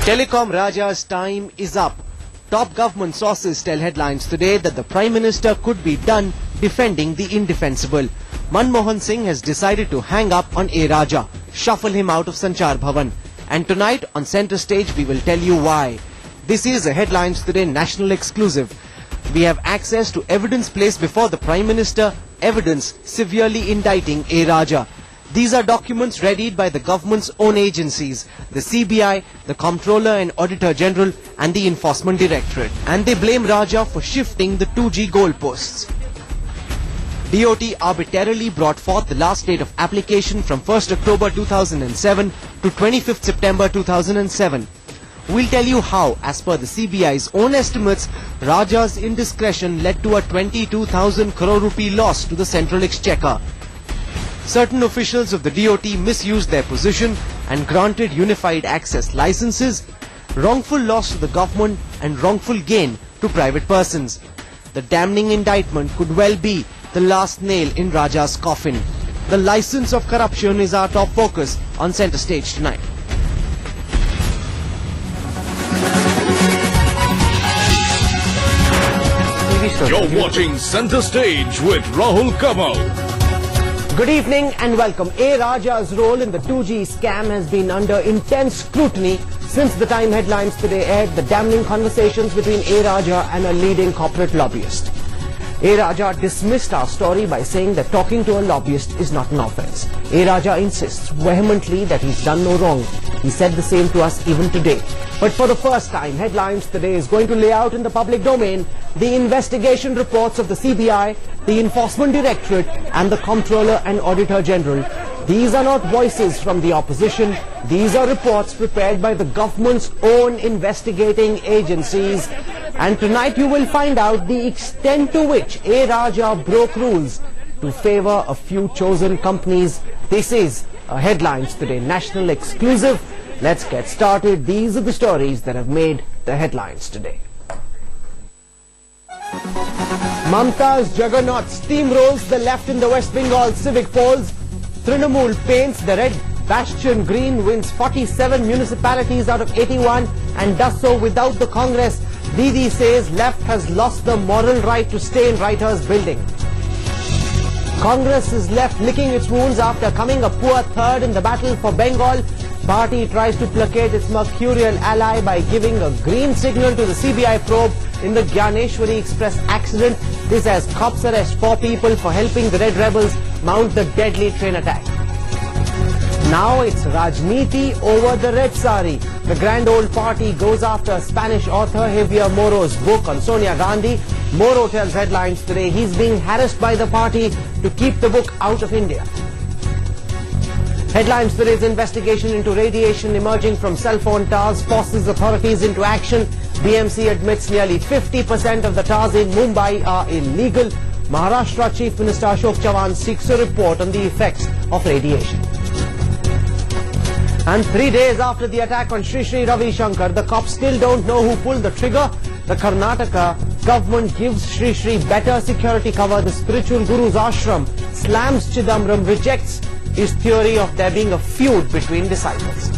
Telecom Raja's time is up. Top government sources tell headlines today that the Prime Minister could be done defending the indefensible. Manmohan Singh has decided to hang up on A. Raja, shuffle him out of Sanchar Bhavan. And tonight on Centre Stage we will tell you why. This is a Headlines Today national exclusive. We have access to evidence placed before the Prime Minister, evidence severely indicting A. Raja. These are documents readied by the government's own agencies, the CBI, the Comptroller and Auditor General and the Enforcement Directorate. And they blame Raja for shifting the 2G goalposts. DOT arbitrarily brought forth the last date of application from 1st October 2007 to 25th September 2007. We'll tell you how, as per the CBI's own estimates, Raja's indiscretion led to a 22,000 crore rupee loss to the Central Exchequer. Certain officials of the DOT misused their position and granted unified access licenses, wrongful loss to the government and wrongful gain to private persons. The damning indictment could well be the last nail in Raja's coffin. The license of corruption is our top focus on Centre Stage tonight. You're watching Centre Stage with Rahul Kamal. Good evening and welcome. A. Raja's role in the 2G scam has been under intense scrutiny since the time Headlines Today aired the damning conversations between A. Raja and a leading corporate lobbyist. A. Raja dismissed our story by saying that talking to a lobbyist is not an offence. A. Raja insists vehemently that he's done no wrong. He said the same to us even today. But for the first time, Headlines Today is going to lay out in the public domain the investigation reports of the CBI, the Enforcement Directorate and the Comptroller and Auditor General. These are not voices from the opposition. These are reports prepared by the government's own investigating agencies. And tonight you will find out the extent to which A. Raja broke rules to favour a few chosen companies. This is a Headlines Today national exclusive. Let's get started. These are the stories that have made the headlines today. Mamta's juggernaut steamrolls the left in the West Bengal civic polls. Trinamool paints the red bastion green, wins 47 municipalities out of 81 and does so without the Congress. Didi says left has lost the moral right to stay in writer's building. Congress is left licking its wounds after coming a poor third in the battle for Bengal. Party tries to placate its mercurial ally by giving a green signal to the CBI probe in the Gyaneshwari Express accident. This as cops arrest 4 people for helping the Red Rebels mount the deadly train attack. Now it's Rajniti over the Red Sari. The grand old party goes after Spanish author Javier Moro's book on Sonia Gandhi. Moro tells Headlines Today he's being harassed by the party to keep the book out of India. Headlines Today's investigation into radiation emerging from cell phone towers forces authorities into action. BMC admits nearly 50% of the towers in Mumbai are illegal. Maharashtra Chief Minister Ashok Chavan seeks a report on the effects of radiation. And 3 days after the attack on Sri Sri Ravi Shankar, the cops still don't know who pulled the trigger. The Karnataka government gives Sri Sri better security cover. The spiritual guru's ashram slams Chidambaram, rejects his theory of there being a feud between disciples.